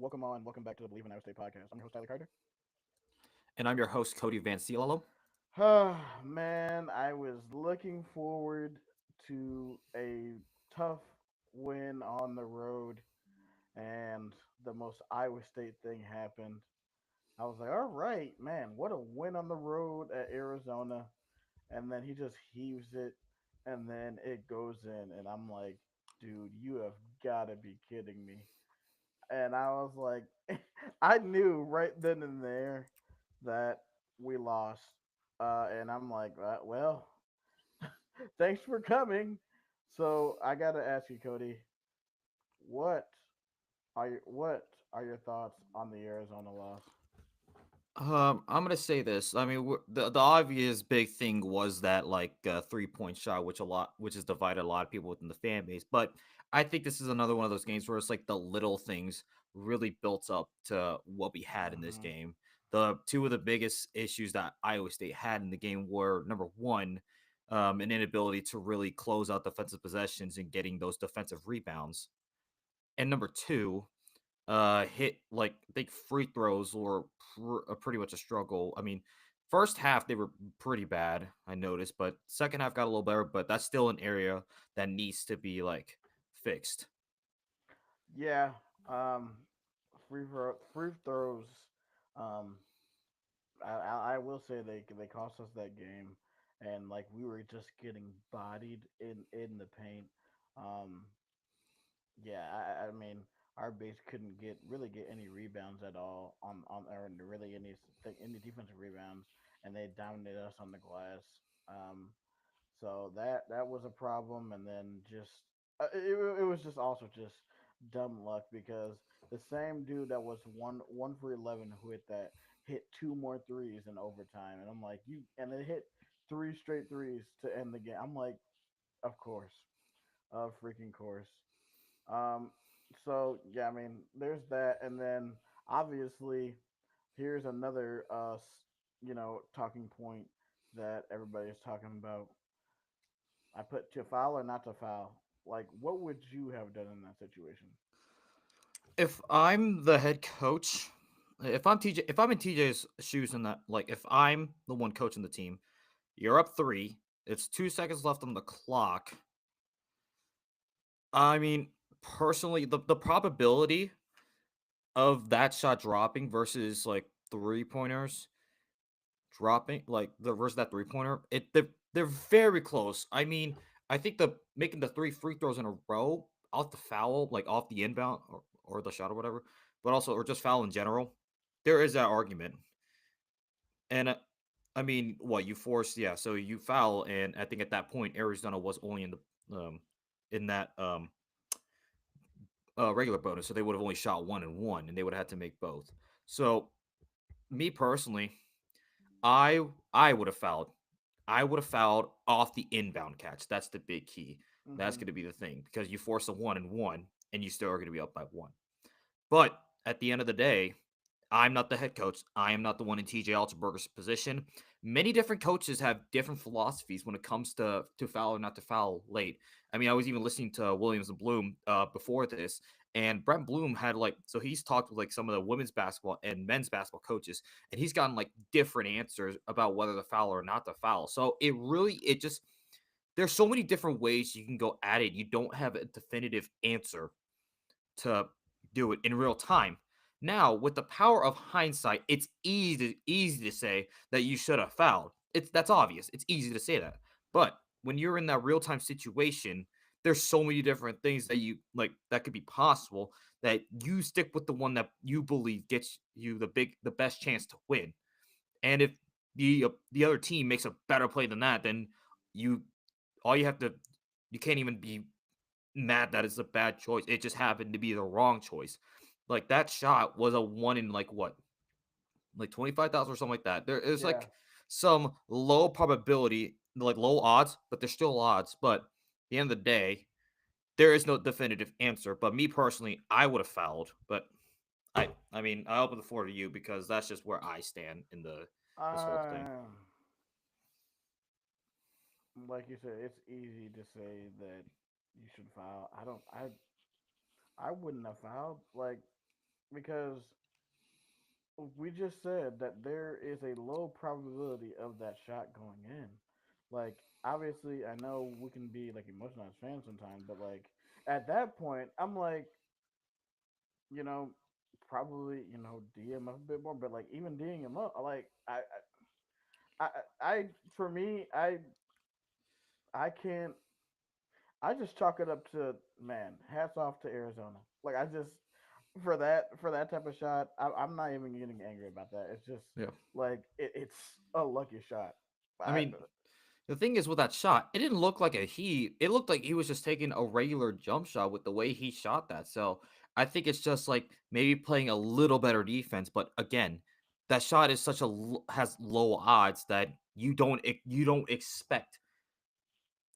welcome on. Welcome back to the Bleav in Iowa State podcast. I'm your host, Tyler Carter. And I'm your host, Cody Van Cielo. Man, I was looking forward to a tough win on the road, and the most Iowa State thing happened. I was like, all right, man, what a win on the road at Arizona. And then he just heaves it, and then it goes in. And I'm like, dude, you have got to be kidding me. And I was like, I knew right then and there that we lost. And I'm like, well, thanks for coming. So I got to ask you, Cody, what what are your thoughts on the Arizona loss? I'm gonna say this. I mean, the obvious big thing was that 3 point shot, which has divided a lot of people within the fan base. But I think this is another one of those games where it's like the little things really built up to what we had in this Hmm. game. The two of the biggest issues that Iowa State had in the game were number one, an inability to really close out defensive possessions and getting those defensive rebounds, and number two, hit like I think free throws were pretty much a struggle. I mean, first half they were pretty bad, I noticed, but second half got a little better. But that's still an area that needs to be fixed. Yeah. Um, free throws. Um, I will say they cost us that game, and like we were just getting bodied in the paint. Um, yeah, I mean our base couldn't get any rebounds at all on or really any defensive rebounds, and they dominated us on the glass. Um, so that was a problem, and then just it was just also just dumb luck because the same dude that was one for 11 who hit two more threes in overtime, and I'm like and they hit three straight threes to end the game. I'm like, of freaking course. Um, so yeah, I mean, there's that, and then obviously here's another talking point that everybody's talking about. I put to foul or not to foul. Like, what would you have done in that situation? If I'm the head coach, if I'm in TJ's shoes in that, like if I'm the one coaching the team, you're up three. It's 2 seconds left on the clock. I mean, personally, the probability of that shot dropping versus like 3 pointers dropping, like the versus that 3 pointer, they're very close. I mean, I think the making the three free throws in a row off the foul, like off the inbound or the shot or whatever, but also or just foul in general, there is that argument. And I mean, what you force, yeah. So you foul, and I think at that point Arizona was only in that regular bonus, so they would have only shot one and one, and they would have had to make both. So me personally, I would have fouled. I would have fouled off the inbound catch. That's the big key. That's Mm-hmm. going to be the thing because you force a one and one, and you still are going to be up by one. But at the end of the day, I'm not the head coach. I am not the one in TJ Altenberger's position. Many different coaches have different philosophies when it comes to foul or not to foul late. I mean, I was even listening to Williams and Bloom before this, and Brent Bloom had so he's talked with like some of the women's basketball and men's basketball coaches, and he's gotten like different answers about whether to foul or not to foul. So it just there's so many different ways you can go at it. You don't have a definitive answer to do it in real time. Now, with the power of hindsight, it's easy to say that you should have fouled. That's obvious. It's easy to say that. But when you're in that real time situation, there's so many different things that you like that could be possible that you stick with the one that you believe gets you the best chance to win. And if the other team makes a better play than that, then you all you have to you can't even be mad that it's a bad choice. It just happened to be the wrong choice. Like that shot was a one in like what, like 25,000 or something like that. There is Yeah. like some low probability, like low odds, but there's still odds. But at the end of the day, there is no definitive answer. But me personally, I would have fouled. But I mean, I open the floor to you because that's just where I stand in the this whole thing. Uh, like you said, it's easy to say that you should foul. I don't. I wouldn't have fouled. Like because we just said that there is a low probability of that shot going in. Like, obviously, I know we can be like emotional as fans sometimes, but like at that point, I'm like, you know, probably DM up a bit more, but like even DMing him up, like I, I for me, I can't. I just chalk it up to, man. Hats off to Arizona. Like I just for that type of shot, I'm not even getting angry about that. It's just Yeah. like it's a lucky shot. I I mean, the thing is with that shot, it didn't look like a he. It looked like he was just taking a regular jump shot with the way he shot that. So I think it's just like maybe playing a little better defense. But again, that shot is such has low odds that you don't expect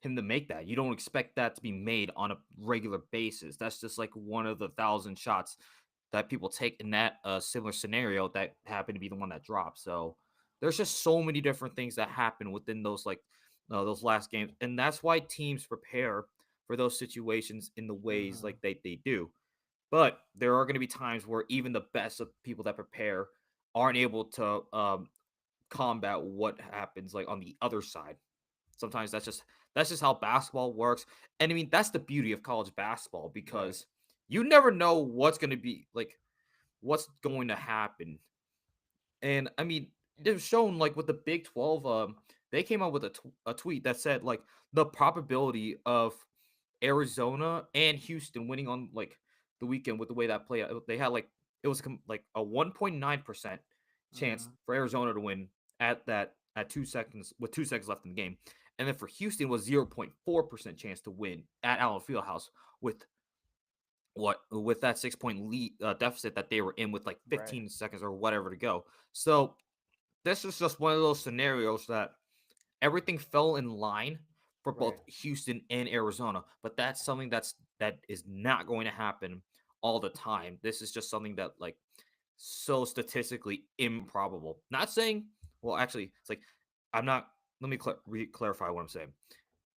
him to make that. You don't expect that to be made on a regular basis. That's just like one of the thousand shots that people take in that similar scenario that happened to be the one that dropped. So there's just so many different things that happen within those last games, and that's why teams prepare for those situations in the ways mm-hmm. like they do. But there are going to be times where even the best of people that prepare aren't able to combat what happens like on the other side. Sometimes that's just how basketball works. And I mean, that's the beauty of college basketball Right, because you never know what's going to be like what's going to happen. And I mean, they've shown like with the Big 12 they came out with a tweet that said like the probability of Arizona and Houston winning on like the weekend with the way that played out. They had like it was like a 1.9% chance mm-hmm. for Arizona to win at 2 seconds with 2 seconds left in the game. And then for Houston was 0.4% chance to win at Allen Fieldhouse with with that 6 point lead deficit that they were in with like Right, 15 seconds or whatever to go. So this is just one of those scenarios that everything fell in line for both right. Houston and Arizona, but that's something that is not going to happen all the time. This is just something that like so statistically improbable. Not saying, well, actually, it's like I'm not. Let me clarify what I'm saying.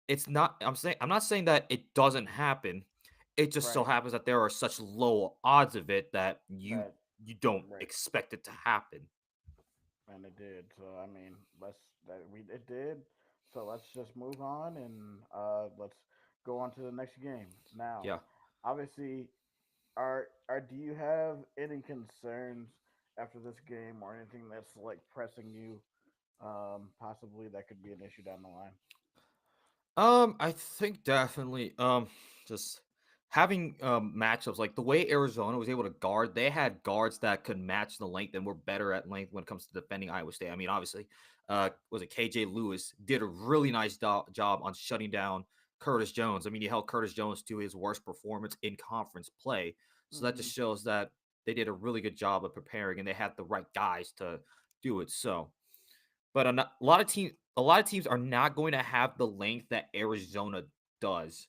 It's not. I'm not saying that it doesn't happen. It just so Right. happens that there are such low odds of it that That you don't right. expect it to happen. And it did. So I mean, let's that we it did. So let's just move on and let's go on to the next game. Now, Yeah. obviously, are do you have any concerns after this game or anything that's like pressing you? Possibly that could be an issue down the line. I think definitely. Just having matchups like the way Arizona was able to guard, they had guards that could match the length and were better at length when it comes to defending Iowa State. I mean, obviously, was it KJ Lewis did a really nice job on shutting down Curtis Jones. I mean, he held Curtis Jones to his worst performance in conference play, so that Mm-hmm. just shows that they did a really good job of preparing and they had the right guys to do it. So but a lot of teams are not going to have the length that Arizona does.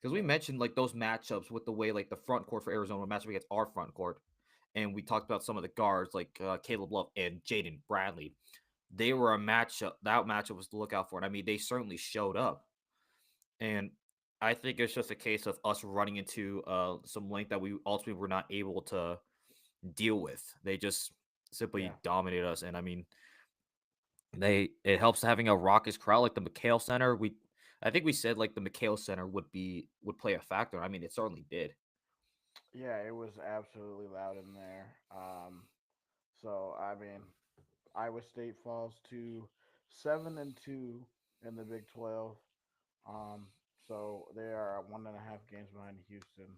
Because we Right. mentioned like those matchups with the way like the front court for Arizona matchup against our front court, and we talked about some of the guards like Caleb Love and Jaden Bradley. They were a matchup. That matchup was to look out for, and I mean they certainly showed up. And I think it's just a case of us running into some length that we ultimately were not able to deal with. They just Yeah. simply dominated us, and I mean it helps having a raucous crowd like the McHale Center. I think we said like the McHale Center would play a factor. I mean, it certainly did. Yeah, it was absolutely loud in there. So I mean, Iowa State falls to 7-2 in the Big 12. Um, so they are 1.5 games behind Houston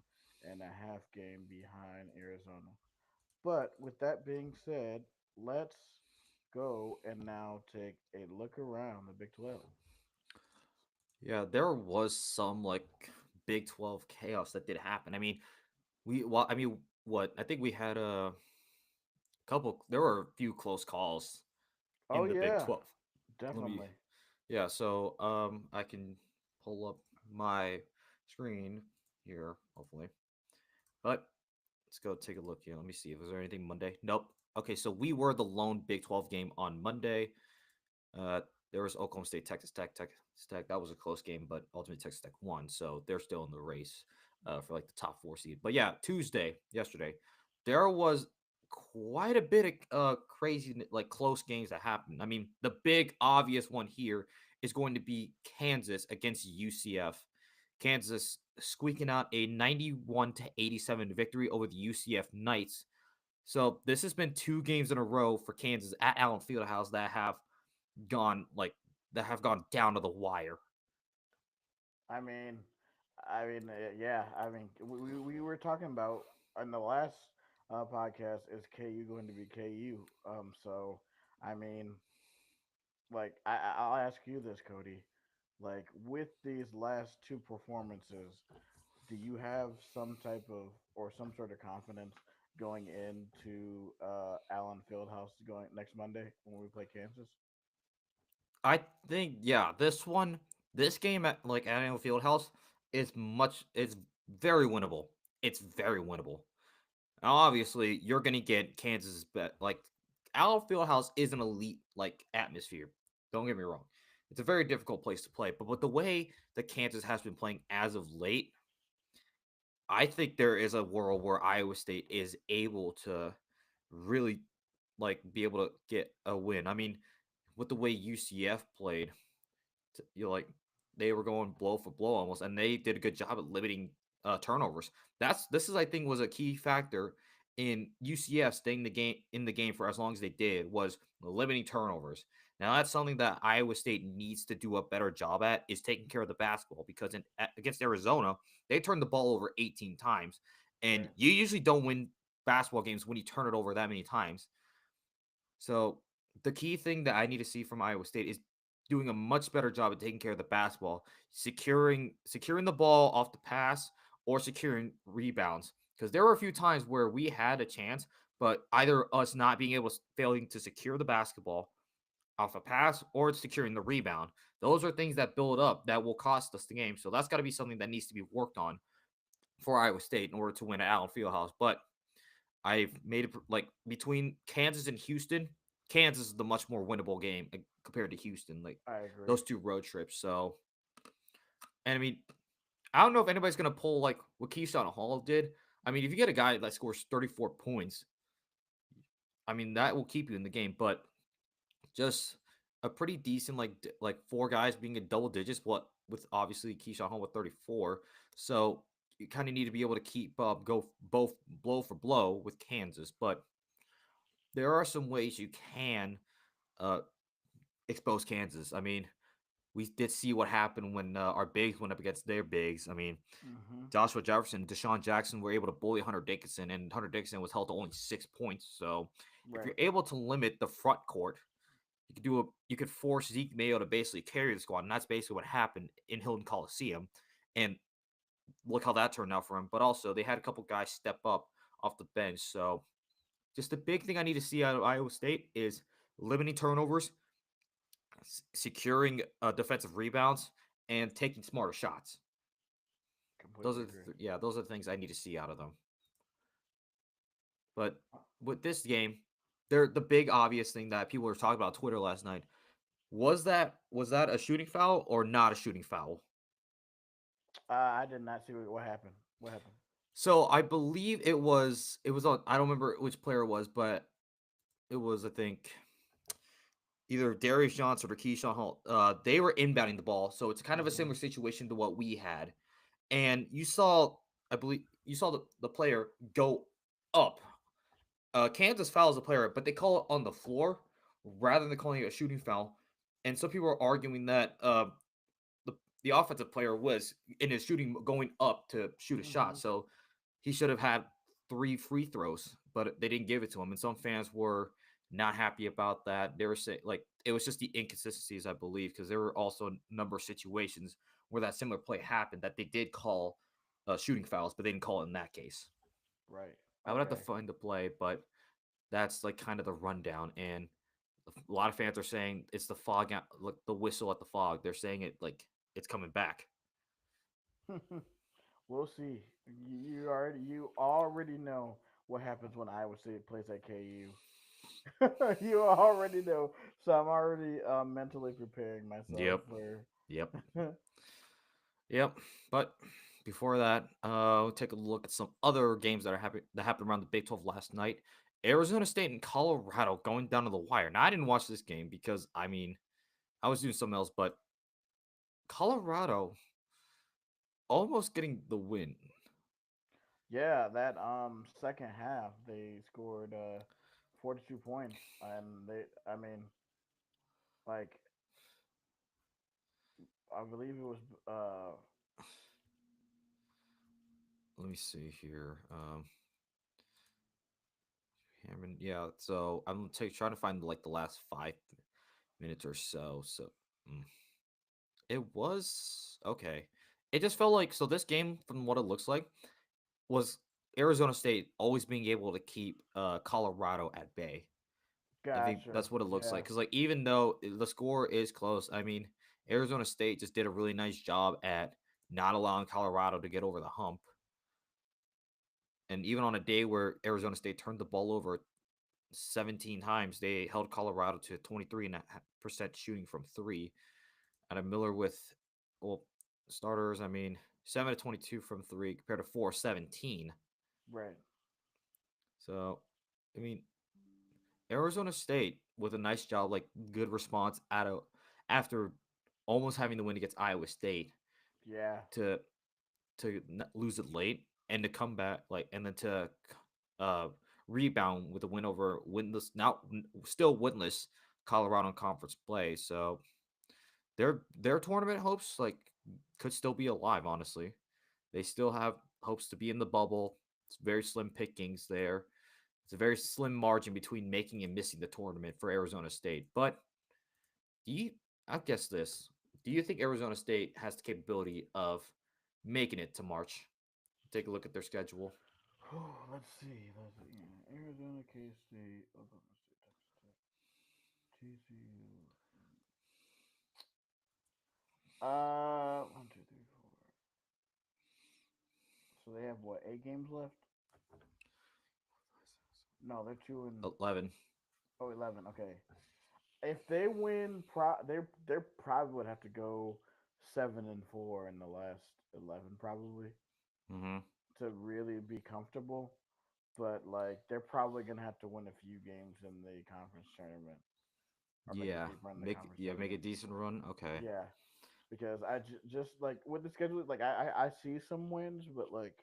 and a half game behind Arizona. But with that being said, let's go and now take a look around the Big 12. Yeah, there was some like Big 12 chaos that did happen. I mean, I mean, what? I think we had a couple there were a few close calls Oh in the Big yeah, 12. Let me definitely. Yeah, so I can pull up my screen here hopefully. But let's go take a look here. Let me see if there's anything Monday. Nope. Okay, so we were the lone Big 12 game on Monday. Uh, there was Oklahoma State, Texas Tech. That was a close game, but ultimately Texas Tech won, so they're still in the race for like the top 4 seed. But yeah, Tuesday, yesterday, there was quite a bit of crazy, like close games that happened. I mean, the big obvious one here is going to be Kansas against UCF. Kansas squeaking out a 91-87 victory over the UCF Knights. So this has been two games in a row for Kansas at Allen Fieldhouse gone like that have gone down to the wire. I mean, yeah. I mean, we were talking about in the last podcast, is KU going to be KU? So I mean, like I'll ask you this, Cody. Like with these last two performances, do you have some type of or some sort of confidence going into Allen Fieldhouse going next Monday when we play Kansas? I think yeah, this game at like at Allen Fieldhouse it's very winnable. It's very winnable. Now, obviously, you're gonna get Kansas bet like Allen Fieldhouse is an elite like atmosphere. Don't get me wrong. It's a very difficult place to play, but with the way that Kansas has been playing as of late, I think there is a world where Iowa State is able to really like be able to get a win. I mean, with the way UCF played, you know, like they were going blow for blow almost, and they did a good job at limiting turnovers. This is I think was a key factor in UCF staying the game for as long as they did was limiting turnovers. Now that's something that Iowa State needs to do a better job at is taking care of the basketball because against Arizona they turned the ball over 18 times, and Right. you usually don't win basketball games when you turn it over that many times. So the key thing that I need to see from Iowa State is doing a much better job at taking care of the basketball, securing the ball off the pass or securing rebounds. Because there were a few times where we had a chance, but either us not being able failing to secure the basketball off a pass or securing the rebound. Those are things that build up that will cost us the game. So that's got to be something that needs to be worked on for Iowa State in order to win at Allen Fieldhouse. But I've made it like between Kansas and Houston. Kansas is the much more winnable game compared to Houston. Like I agree. those two road trips. So, and I mean, I don't know if anybody's gonna pull like what Keyshawn Hall did. I mean, if you get a guy that scores 34 points, I mean that will keep you in the game. But just a pretty decent like four guys being in double digits. What with obviously Keyshawn Hall with 34. So you kind of need to be able to keep up, go both blow for blow with Kansas, but there are some ways you can uh, expose Kansas. I mean, we did see what happened when our bigs went up against their bigs. I mean, Hmm. Joshua Jefferson, Deshaun Jackson were able to bully Hunter Dickinson, and Hunter Dickinson was held to only 6 points. So, if you're Right. able to limit the front court, you could force Zeke Mayo to basically carry the squad, and that's basically what happened in Hilton Coliseum. And look how that turned out for him. But also, they had a couple guys step up off the bench. So, just the big thing I need to see out of Iowa State is limiting turnovers, securing defensive rebounds, and taking smarter shots. Completely agree. Yeah, those are the things I need to see out of them. But with this game, they're the big obvious thing that people were talking about on Twitter last night was that a shooting foul or not a shooting foul? I did not see what happened. What happened? So I believe it was on I don't remember which player it was, but it was I think either Darius Johnson or Keyshawn Hall. They were inbounding the ball, so it's kind of a Hmm. similar situation to what we had. And you saw, I believe, you saw the player go up. Kansas fouls the player, but they call it on the floor rather than calling it a shooting foul. And some people are arguing that the the offensive player was in his shooting going up to shoot a shot, Hmm. so he should have had 3 free throws, but they didn't give it to him. And some fans were not happy about that. They were saying like it was just the inconsistencies, I believe, because there were also a number of situations where that similar play happened that they did call shooting fouls, but they didn't call it in that case. Right. I would have to Okay. find the play, but that's like kind of the rundown. And a lot of fans are saying it's the fog, like the whistle at the fog. They're saying it like it's coming back. We'll see. You already know what happens when Iowa State plays at KU. You already know. So I'm already mentally preparing myself Yep. for. Yep. Yep. But Before that, we'll take a look at some other games that happened around the Big 12 last night. Arizona State and Colorado going down to the wire. Now I didn't watch this game because I mean I was doing something else, but Colorado almost getting the win. Yeah, that second half they scored 42 points, and they I mean like I believe it was Let me see here. Hammond, yeah. So trying to find like the last 5 minutes or so. So mm, it was okay. It just felt like so this game, from what it looks like, was Arizona State always being able to keep Colorado at bay. I think gotcha. that's what it looks Yeah, like. Because like even though the score is close, I mean Arizona State just did a really nice job at not allowing Colorado to get over the hump. And even on a day where Arizona State turned the ball over 17 times, they held Colorado to 23.5% shooting from three. And a Miller with, well, starters, I mean, 7 to 22 from three compared to 4-17. right. So, I mean, Arizona State with a nice job, like good response after almost having the win against Iowa State Yeah, to lose it late and to come back like and then to uh rebound with a win over winless now still winless Colorado in conference play. So their tournament hopes like could still be alive. Honestly, they still have hopes to be in the bubble. It's very slim pickings there. It's a very slim margin between making and missing the tournament for Arizona State. But do you? I guess this. Do you think Arizona State has the capability of making it to March? Take a look at their schedule. let's see. Let's see. Yeah. Arizona, K State, Oklahoma State, Texas Tech, TCU. One, two, three, four. So they have what? 8 games left? No, they're two and 11. oh 11. Okay. If they win, they probably would have to go 7-4 in the last 11, probably Mm-hmm. to really be comfortable. But like they're probably gonna have to win a few games in the conference tournament or make a Yeah. deep run in the conference Make a tournament. decent run. Okay. Yeah, because just like with the schedule, like I see some wins, but like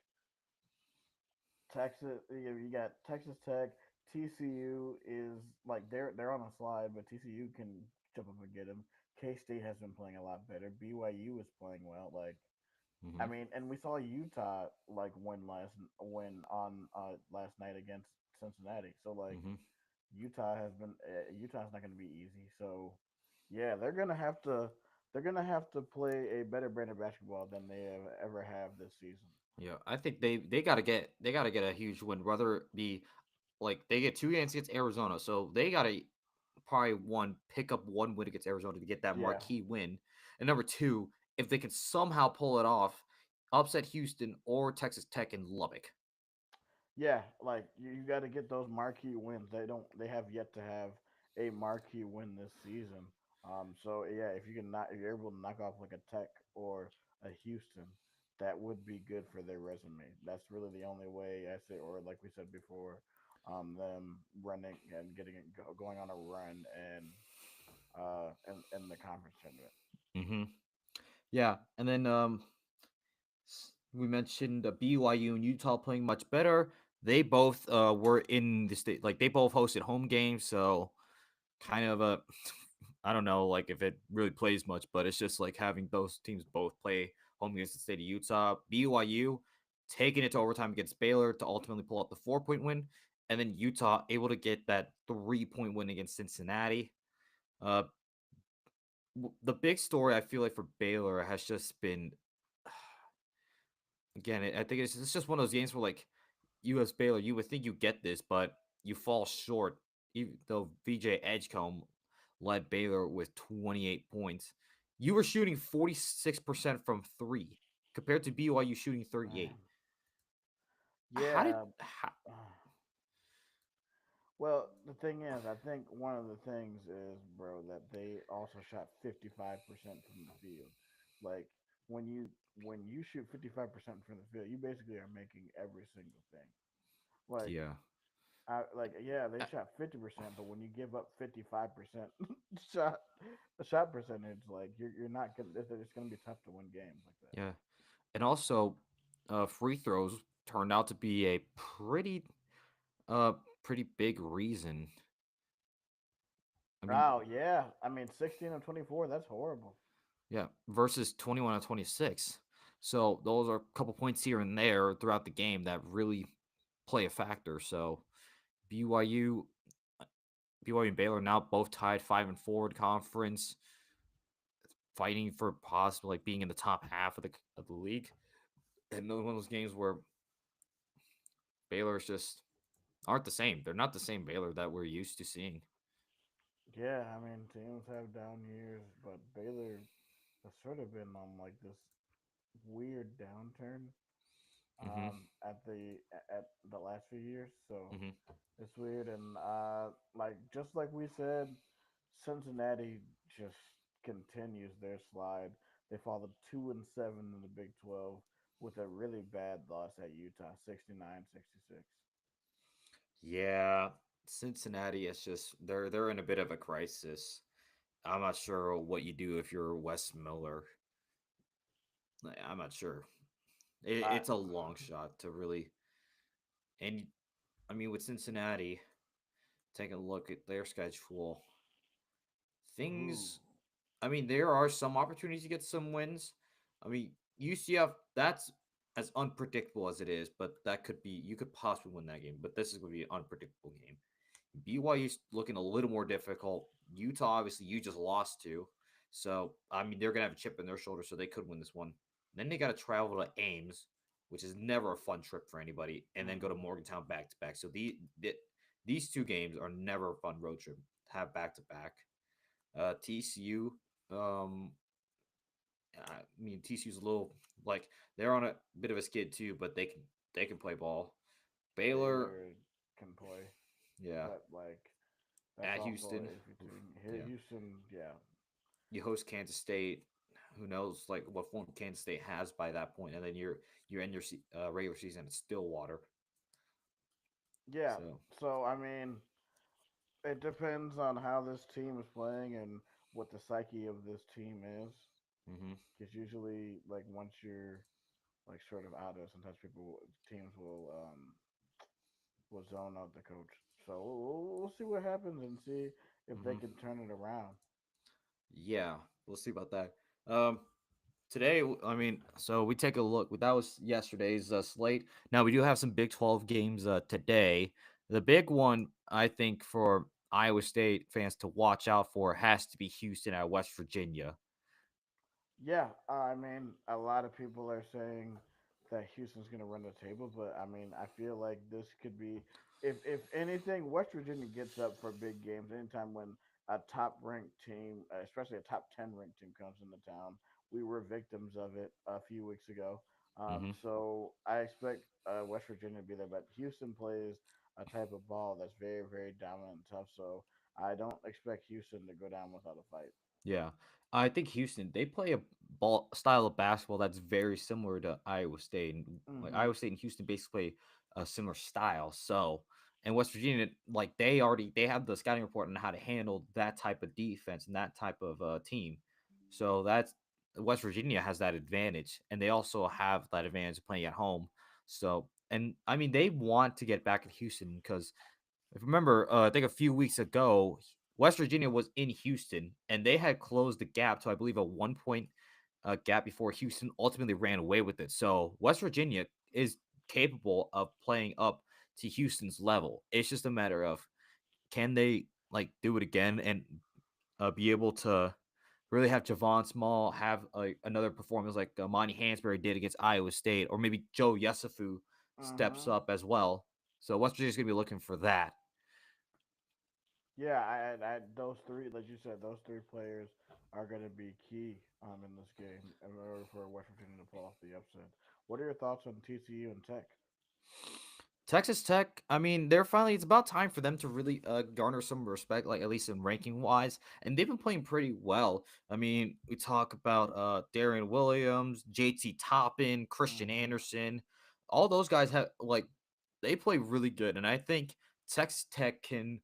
Texas, you got Texas Tech. TCU is like they're on a slide, but TCU can jump up and get them. K State has been playing a lot better. BYU is playing well. Like I Mm-hmm. mean, and we saw Utah like win on last night against Cincinnati. So like Mm-hmm. Utah's not going to be easy. So yeah, they're gonna have to play a better brand of basketball than they have ever have this season. Yeah. I think they gotta get a huge win, whether it be like they get 2 games against Arizona. So they gotta probably one pick up one win against Arizona to get that Yeah, marquee win. And number two, if they can somehow pull it off, upset Houston or Texas Tech in Lubbock. yeah, like you got to get those marquee wins. They have yet to have a marquee win this season. So yeah, if you're able to knock off like a Tech or a Houston, that would be good for their resume. That's really the only way I say, or like we said before, them running and going on a run and in the conference tournament. Mm-hmm. Yeah, and then we mentioned BYU and Utah playing much better. They both were in the state, like they both hosted home games, so kind of a I don't know, like if it really plays much, but it's just like having those teams both play home against the state of Utah. BYU taking it to overtime against Baylor to ultimately pull out the 4 point win, and then Utah able to get that 3 point win against Cincinnati. Uh, the big story I feel like for Baylor has just been again. I think it's just one of those games where like U.S. Baylor, you would think you get this, but you fall short. Even though VJ Edgecombe led Baylor with 28 points, you were shooting 46% from three compared to BYU shooting Man, 38. How did yeah. Well, the thing is, I think one of the things is, bro, that they also shot 55% from the field. Like when you when you shoot 55% from the field, you basically are making every single thing. Like Yeah. yeah, they shot 50%, but when you give up 55% shot shot percentage, like you're not gonna. It's gonna be tough to win games like that. Yeah. And also, free throws turned out to be a uh, pretty big reason. I mean, Oh yeah, I mean 16 of 24. That's horrible. yeah, versus 21 and 26. So those are a couple points here and there throughout the game that really play a factor. So BYU, BYU and Baylor now both tied 5-4 in conference, fighting for possible like being in the top half of the league. And one of those games where Baylor's just aren't the same. They're not the same Baylor that we're used to seeing. Yeah, I mean teams have down years, but Baylor has sort of been on like this weird downturn Mm-hmm. at the last few years. So Mm-hmm. it's weird, and like just like we said, Cincinnati just continues their slide. They fall to 2-7 in the Big 12 with a really bad loss at Utah, 69-66. Yeah, Cincinnati is just they're in a bit of a crisis. I'm not sure what you do if you're Wes Miller. I'm not sure. I It's a long shot to really. And I mean, with Cincinnati, taking a look at their schedule, Ooh. things. I mean, there are some opportunities to get some wins. I mean, UCF, that's as unpredictable as it is, but that could be you could possibly win that game. But this is going to be an unpredictable game. BYU's looking a little more difficult. Utah, obviously, you just lost to. So, I mean, they're going to have a chip in their shoulder, so they could win this one. Then they got to travel to Ames, which is never a fun trip for anybody, and then go to Mm-mm. Morgantown back to back. So, these two games are never a fun road trip to have back to back. TCU, um, I mean, TCU's a little like they're on a bit of a skid too, but they can play ball. Baylor, Baylor can play, yeah, but like that's at also Houston, a iffy team. yeah. Houston, yeah, You host Kansas State. Who knows like what form Kansas State has by that point, and then you're in your regular season at Stillwater. yeah. So, So I mean, it depends on how this team is playing and what the psyche of this team is. hmm Because usually, like once you're like sort of out of, sometimes teams will zone out the coach. So we'll see what happens and see if they hmm can turn it around. yeah, we'll see about that. Um, Today, I mean, so we take a look. That was yesterday's slate. Now we do have some Big 12 games today. The big one, I think, for Iowa State fans to watch out for has to be Houston at West Virginia. Yeah, I mean, a lot of people are saying that Houston's going to run the table, but I mean, I feel like this could be, if anything, West Virginia gets up for big games anytime when a top ranked team, especially a top 10 ranked team, comes into town. We were victims of it a few weeks ago. hmm So I expect West Virginia to be there, but Houston plays a type of ball that's very, very dominant and tough. So I don't expect Houston to go down without a fight. Yeah. I think Houston, they play a ball style of basketball that's very similar to Iowa State. And like Mm-hmm. Iowa State and Houston basically play a similar style. So, and West Virginia, like they have the scouting report on how to handle that type of defense and that type of team. So that's West Virginia has that advantage, and they also have that advantage of playing at home. So, and I mean, they want to get back at Houston because if you remember, I think a few weeks ago, West Virginia was in Houston and they had closed the gap to, I believe, a 1 point gap before Houston ultimately ran away with it. So West Virginia is capable of playing up to Houston's level. It's just a matter of can they like do it again and be able to really have Javon Small have another performance like Monty Hansberry did against Iowa State, or maybe Joe Yesufu steps Mm-hmm. up as well. So West Virginia's going to be looking for that. Yeah, those three, like you said, those three players are going to be key in this game in order for West Virginia to pull off the upset. What are your thoughts on TCU and Tech? Texas Tech, I mean, they're finally, it's about time for them to really garner some respect, like at least in ranking wise. And they've been playing pretty well. I mean, we talk about Darian Williams, JT Toppin, Christian Hmm. Anderson. All those guys have, like, they play really good. And I think Texas Tech can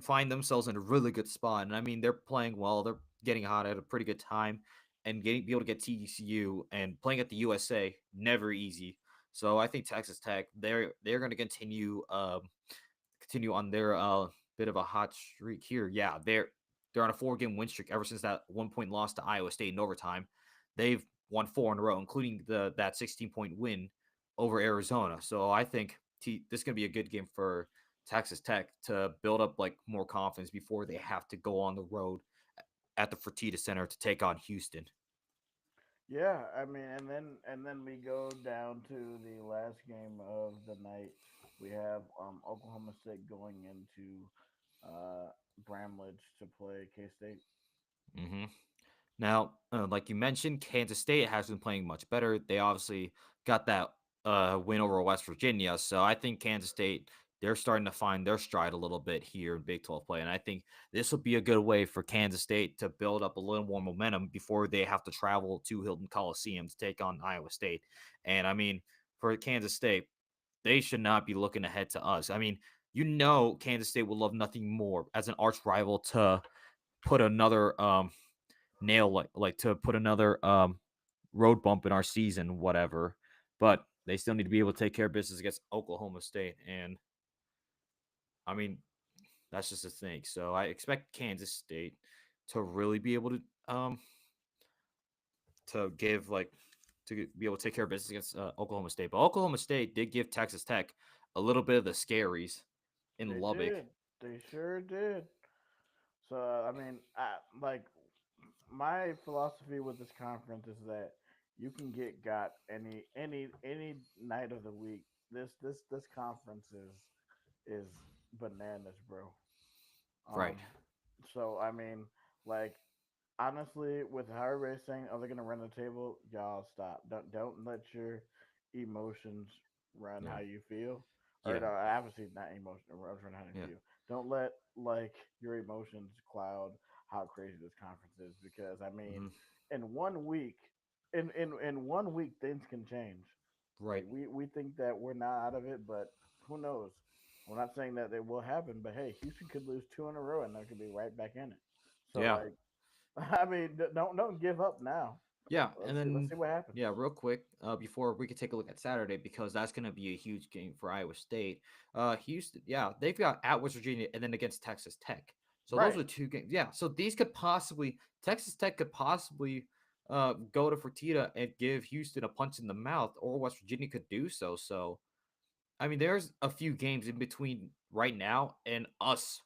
find themselves in a really good spot. And I mean, they're playing well. They're getting hot at a pretty good time, and getting be able to get TCU and playing at the USA never easy. So I think Texas Tech they're going to continue on their bit of a hot streak here. Yeah, they're on a 4 game win streak ever since that 1 point loss to Iowa State in overtime. They've won 4 in a row, including the that 16 point win over Arizona. So I think this is gonna be a good game for Texas Tech to build up like more confidence before they have to go on the road at the Fertitta Center to take on Houston. Yeah, I mean, and then we go down to the last game of the night. We have Oklahoma State going into uh, Bramlage to play K State. hmm Now, like you mentioned, Kansas State has been playing much better. They obviously got that win over West Virginia, so I think Kansas State they're starting to find their stride a little bit here in Big 12 play, and I think this will be a good way for Kansas State to build up a little more momentum before they have to travel to Hilton Coliseum to take on Iowa State. And I mean, for Kansas State, they should not be looking ahead to us. I mean, Kansas State would love nothing more as an arch rival to put another nail like to put another road bump in our season, whatever. But they still need to be able to take care of business against Oklahoma State, and I mean that's just a thing. So I expect Kansas State to really be able to give like to be able to take care of business against Oklahoma State. But Oklahoma State did give Texas Tech a little bit of the scaries in They Lubbock. did. They sure did. So I mean, like my philosophy with this conference is that you can get got any night of the week. This conference is bananas, bro. Right. Um, so I mean, like honestly, with how everybody's saying, "Oh, they're gonna run the table," y'all stop. Don't let your emotions run how Yeah. you feel, or Yeah. no, obviously not emotion. Run how you Yeah. feel. Don't let like your emotions cloud how crazy this conference is, because I mean, hmm in 1 week, in 1 week, things can change. Like Right. we think that we're not out of it, but who knows? I'm not saying that it will happen, but hey, Houston could lose two in a row and they could be right back in it. So Yeah. like, I mean, don't give up now. Yeah, and Let's then see what happens. yeah, real quick, before we could take a look at Saturday because that's going to be a huge game for Iowa State. Houston, yeah, they've got at West Virginia and then against Texas Tech. So those Right. are 2 games. Yeah, so these could possibly Texas Tech could possibly go to Fertitta and give Houston a punch in the mouth, or West Virginia could do so. So I mean, there's a few games in between right now and us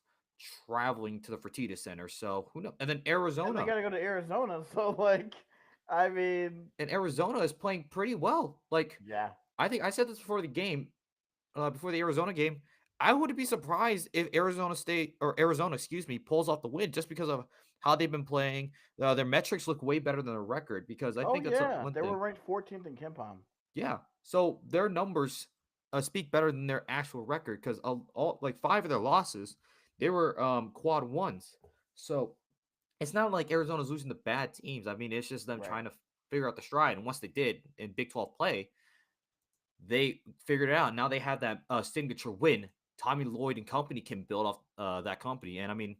traveling to the Fertitta Center. So who knows? And then And they Arizona. got to go to Arizona. So like, I mean, And Arizona is playing pretty well. Like yeah. I think I said this before the game, before the Arizona game. I wouldn't be surprised if Arizona State or Arizona, excuse me, pulls off the win just because of how they've been playing. Their metrics look way better than their record because I Oh think that's yeah, one they were thing. ranked 14th in Kempom. Yeah, so their numbers speak better than their actual record because all like 5 of their losses, they were quad ones. So it's not like Arizona's losing to bad teams. I mean, it's just them Right. trying to figure out the stride. And once they did in Big 12 play, they figured it out. Now they have that signature win. Tommy Lloyd and company can build off that company. And I mean,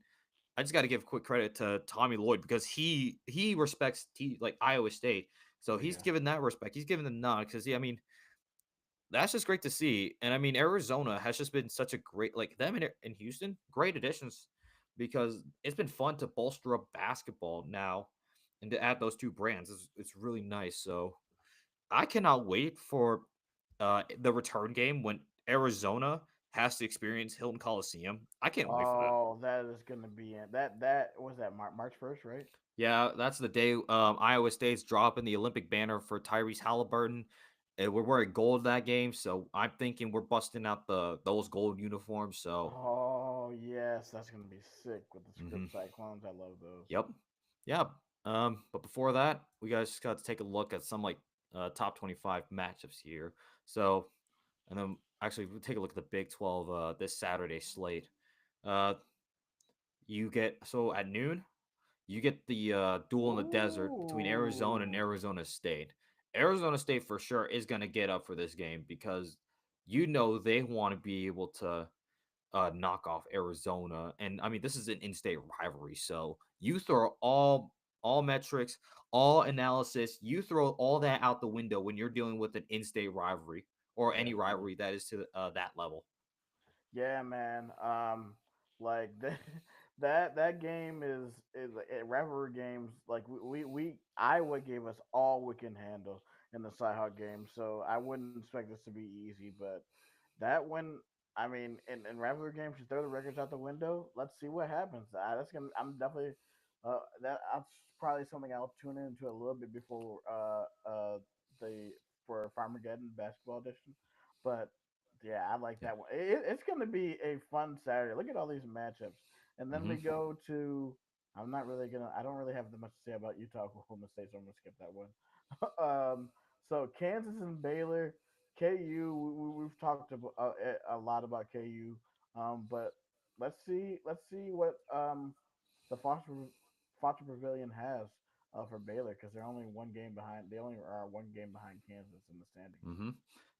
I just got to give quick credit to Tommy Lloyd because he respects like Iowa State. So Oh he's yeah. given that respect. He's given the nod because I mean that's just great to see. And I mean, Arizona has just been such a great like them in Houston, great additions because it's been fun to bolster up basketball now and to add those two brands. It's really nice. So I cannot wait for the return game when Arizona has to experience Hilton Coliseum. I can't wait for that. Oh, that is gonna be in that was that March 1st, right? Yeah, that's the day Iowa State's dropping the Olympic banner for Tyrese Halliburton. We're wearing gold that game, so I'm thinking we're busting out those gold uniforms. So, Oh yes, that's gonna be sick with the hmm script cyclones. I love those. yep, yeah. But before that, we guys just got to take a look at some like top 25 matchups here. So, and then actually, we'll take a look at the Big 12 this Saturday slate. Uh, you get so at noon, you get the duel in the desert between Arizona and Ooh. Arizona State. Arizona State for sure is going to get up for this game because you know they want to be able to knock off Arizona, and I mean this is an in-state rivalry, so you throw all metrics, all analysis, you throw all that out the window when you're dealing with an in-state rivalry or any Definitely. rivalry that is to that level. Yeah, man. Like that game is rivalry games. Like we Iowa gave us all we can handle in the Cyhawk game, so I wouldn't expect this to be easy. But that one, I mean, in rivalry games, you throw the records out the window. Let's see what happens. That's gonna. I'm definitely. That's probably something I'll tune into a little bit before the for Farmageddon basketball edition, but yeah, I like Yeah. that one. It's going to be a fun Saturday. Look at all these matchups, and then we Hmm. go to. I'm not really gonna. I don't really have that much to say about Utah Oklahoma State, so I'm gonna skip that one. So Kansas and Baylor, KU. We've talked a lot about KU, but let's see what the Foster Pavilion has for Baylor because they're only one game behind. They only are one game behind Kansas in the standings. Hmm.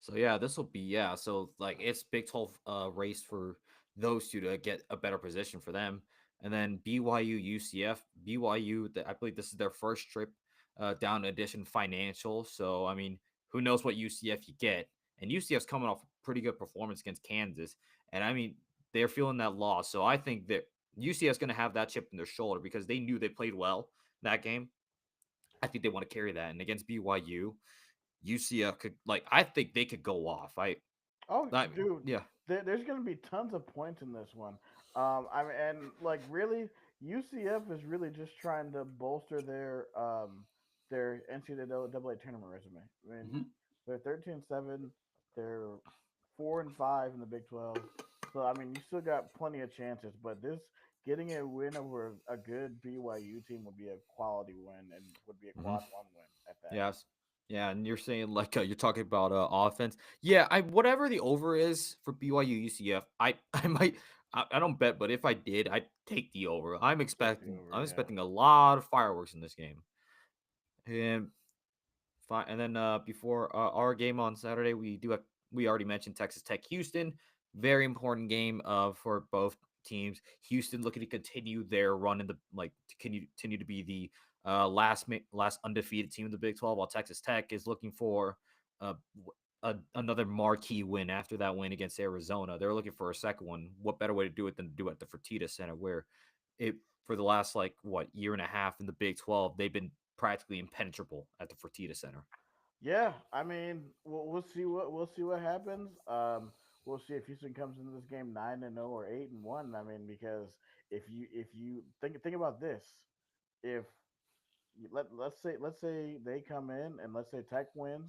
So yeah, this will be yeah. So like it's Big 12 race for those two to get a better position for them, and then BYU UCF BYU. I believe this is their first trip down Edition Financial. So I mean, who knows what UCF you get? And UCF's coming off a pretty good performance against Kansas, and I mean they're feeling that loss. So I think that UCF's going to have that chip in their shoulder because they knew they played well that game. I think they want to carry that, and against BYU. UCF could like I think they could go off. Oh, I dude, yeah. there's gonna be tons of points in this one. I mean, and like really, UCF is really just trying to bolster their NCAA tournament resume. I mean, Mhm. they're 13-7, they're 4-5 in the Big 12. So I mean, you still got plenty of chances, but this getting a win over a good BYU team would be a quality win and would be a Mhm. quad one win at that. Yes. Yeah, and you're saying like you're talking about offense. Yeah, I whatever the over is for BYU UCF, I might I don't bet, but if I did, I'd take the over. Take the over, I'm yeah. expecting a lot of fireworks in this game. And fine. And then before our game on Saturday, we already mentioned Texas Tech Houston. Very important game for both teams. Houston looking to continue their run in the like to continue to be the last undefeated team in the Big 12, while Texas Tech is looking for uh, another marquee win after that win against Arizona. They're looking for a second one. What better way to do it than to do it at the Fertitta Center, where it for the last like what year and a half in the Big 12, they've been practically impenetrable at the Fertitta Center. Yeah, I mean, we'll see what happens. We'll see if Houston comes into this game 9-0 or 8-1. I mean, because if you think about this, if let's say they come in and let's say Tech wins,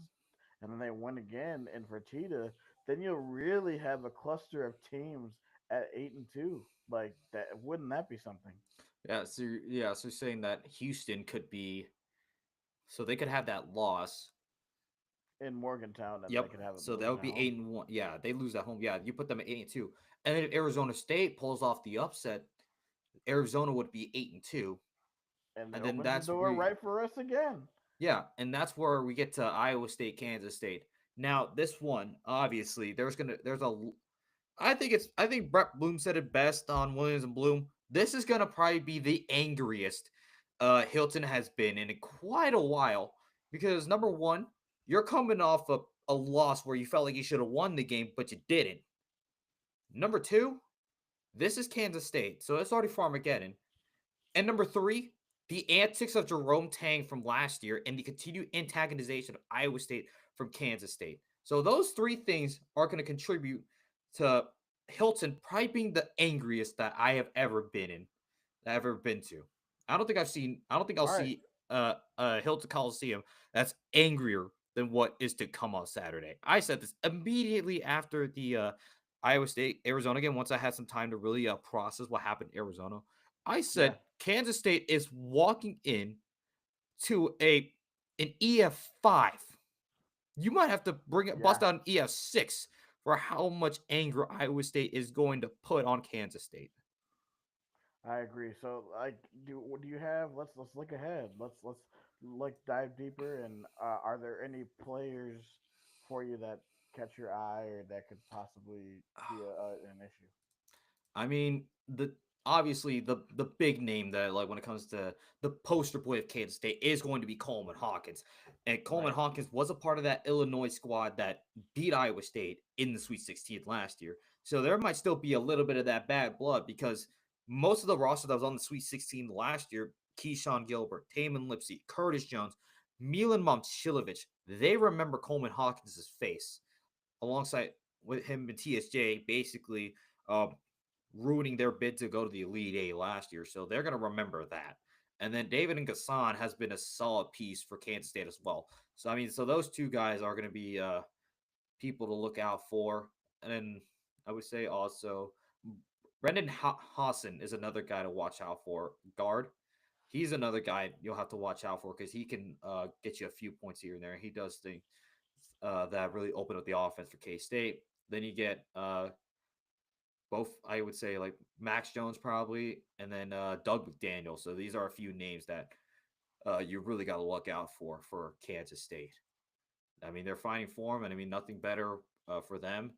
and then they win again in Fertitta, then you'll really have a cluster of teams at 8-2. Like that, wouldn't that be something So you're saying that Houston could be so they could have that loss. in Morgantown, and they Yep. could have So that lose would at be home, 8-1. Yeah, they lose at home. Yeah, you put them at 8-2. And then if Arizona State pulls off the upset, Arizona would be 8-2. and it And then opens the that's door where right for us again. yeah, and that's where we get to Iowa State, Kansas State. Now, this one, obviously, I think Brett Bloom said it best on Williams and Bloom. This is gonna probably be the angriest Hilton has been in quite a while because number one, you're coming off a loss where you felt like you should have won the game, but you didn't. Number two, this is Kansas State, so it's already Farmageddon. And number three, the antics of Jerome Tang from last year and the continued antagonization of Iowa State from Kansas State. So those three things are going to contribute to Hilton probably being the angriest that I have ever been in, that I've ever been to. I don't think I'll All right. see Hilton Coliseum that's angrier than what is to come on Saturday. I said this immediately after the Iowa State Arizona game. Once I had some time to really process what happened in Arizona, I Yeah. said Kansas State is walking in to a an EF5. You might have to bring it bust Yeah. out an EF6 for how much anger Iowa State is going to put on Kansas State. I agree. So, like, do you have? Let's look ahead. Let's like dive deeper. And are there any players for you that catch your eye or that could possibly be an issue? I mean, the obviously the big name that like when it comes to the poster boy of Kansas State is going to be Coleman Hawkins. And Coleman Right. Hawkins was a part of that Illinois squad that beat Iowa State in the Sweet 16 last year. So there might still be a little bit of that bad blood because most of the roster that was on the Sweet 16 last year, Keyshawn Gilbert, Taman Lipsey, Curtis Jones, Milan Momcilovic, they remember Coleman Hawkins' face alongside with him and TSJ basically um, ruining their bid to go to the Elite Eight last year. So they're going to remember that. And then David and Gassan has been a solid piece for Kansas State as well. So I mean, so those two guys are going to be people to look out for. And then I would say also Brendan Hassan is another guy to watch out for. Guard. He's another guy you'll have to watch out for because he can get you a few points here and there. He does things that really open up the offense for K State. Then you get both, I would say, like Max Jones probably, and then Doug McDaniel. So these are a few names that you really got to look out for Kansas State. I mean, they're finding form, and I mean, nothing better for them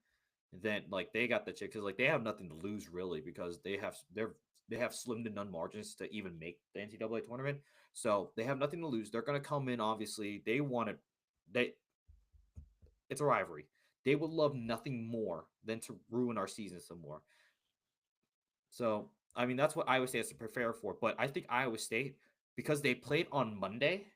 than like they got the chick because like they have nothing to lose really because they have slim to none margins to even make the NCAA tournament. So they have nothing to lose. They're going to come in. Obviously, they want to. They It's a rivalry. They would love nothing more than to ruin our season some more. So, I mean, that's what Iowa State has to prepare for. But I think Iowa State, because they played on Monday,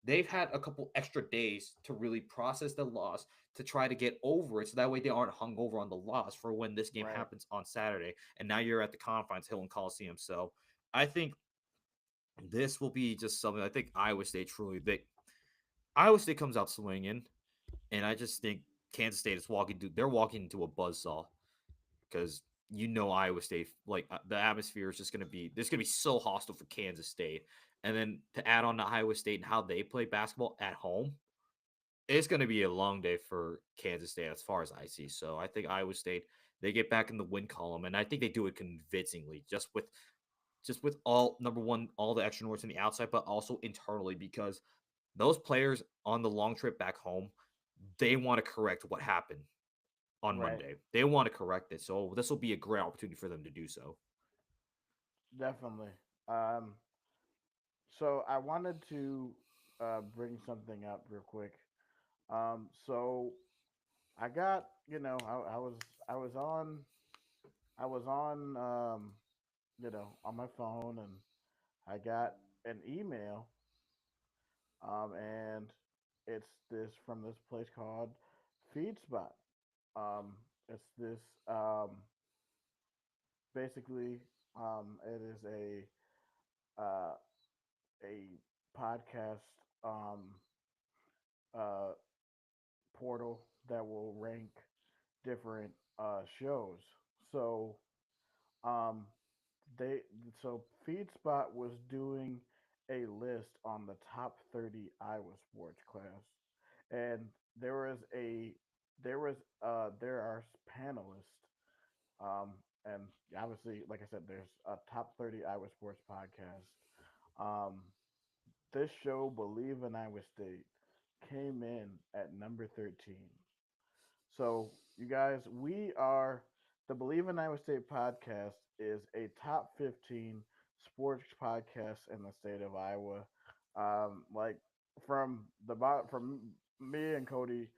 they've had a couple extra days to really process the loss to try to get over it. So that way they aren't hung over on the loss for when this game Right. happens on Saturday. And now you're at the Confines Hill and Coliseum. So I think this will be just something. I think Iowa State truly, Iowa State comes out swinging. And I just think Kansas State is they're walking into a buzzsaw because Iowa State the atmosphere is just going to be there's going to be so hostile for Kansas State, and then to add on to Iowa State and how they play basketball at home, it's going to be a long day for Kansas State as far as I see. So I think Iowa State they get back in the win column, and I think they do it convincingly, just with all number one all the extra north on the outside, but also internally because those players on the long trip back home they want to correct what happened on Right. Monday. They want to correct it. So this will be a great opportunity for them to do so. Definitely. Um. So I wanted to bring something up real quick. So I got I was on I was on on my phone and I got an email and it's this from this place called FeedSpot. Um, it's this basically it is uh, a podcast um, uh, portal that will rank different shows. So um, they so FeedSpot was doing a list on the top 30 Iowa sports class, and there was a there are panelists, um, and obviously, like I said, there's a top 30 Iowa sports podcast. Um, this show, Bleav in Iowa State, came in at number 13. So, you guys, we are the Bleav in Iowa State podcast is a top 15 sports podcast in the state of Iowa. Like from me and Cody,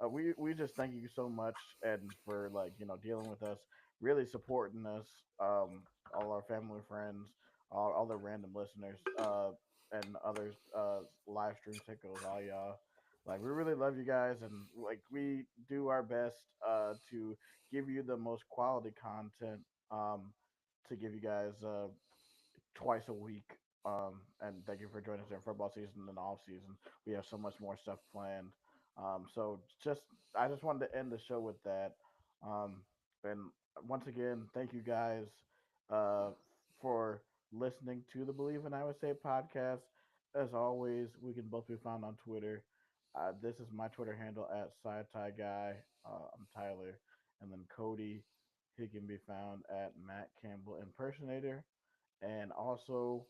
we just thank you so much and for like dealing with us, really supporting us, all our family friends, all the random listeners, and others, live stream sickles, all y'all. Like we really love you guys, and like we do our best to give you the most quality content, um, to give you guys twice a week. And thank you for joining us during football season and off season. We have so much more stuff planned. So just I just wanted to end the show with that. Um, and once again, thank you guys uh, for listening to the Bleav in Iowa State podcast. As always, we can both be found on Twitter This is my Twitter handle at SciTi Guy. I'm Tyler, and then Cody. He can be found at Matt Campbell Impersonator, and also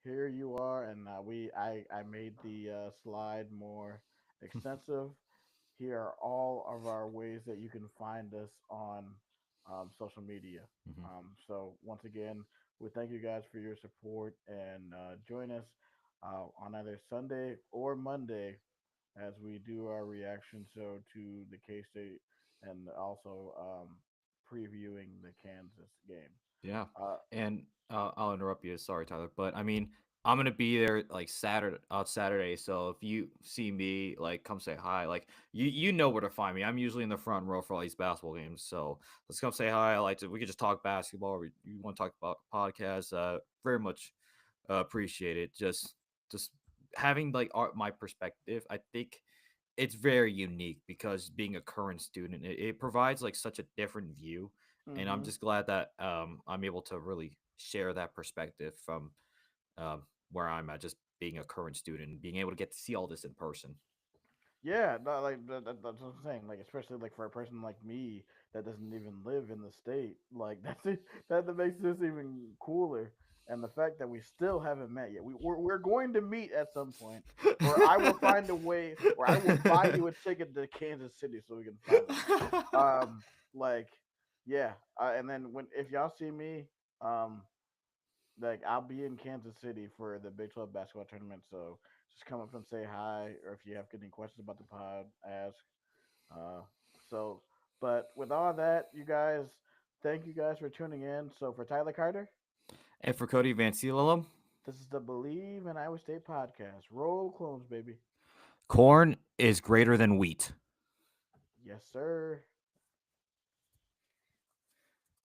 here you are, and I made the slide more extensive. Here are all of our ways that you can find us on social media. Mhm. So once again, we thank you guys for your support and join us on either Sunday or Monday as we do our reaction show to the K State and also previewing the Kansas game. Yeah, Uh, and I'll interrupt you. Sorry, Tyler, but I mean, I'm gonna be there like Saturday. So if you see me, like, come say hi. Like, you know where to find me. I'm usually in the front row for all these basketball games. So let's come say hi. I like to. We could just talk basketball. Or you want to talk about podcasts? Very much appreciate it. Just having like my perspective. I think it's very unique because being a current student, it provides like such a different view, and I'm mm-hmm. just glad that I'm able to really share that perspective from where I'm at, just being a current student and being able to get to see all this in person. Yeah, no, like that's what I'm saying. Like, especially like for a person like me that doesn't even live in the state, like that makes this even cooler. And the fact that we still haven't met yet, we're going to meet at some point, or I will find a way, or I will buy you a ticket to Kansas City so we can finally meet. Like, yeah, and then when if y'all see me, um, like I'll be in Kansas City for the Big 12 basketball tournament, so just come up and say hi, or if you have any questions about the pod, ask. Uh, so, but with all that, you guys, thank you guys for tuning in. So for Tyler Carter, And for Cody Van Cielum, this is the Bleav in Iowa State podcast. Roll clones, baby. corn is greater than wheat. Yes, sir.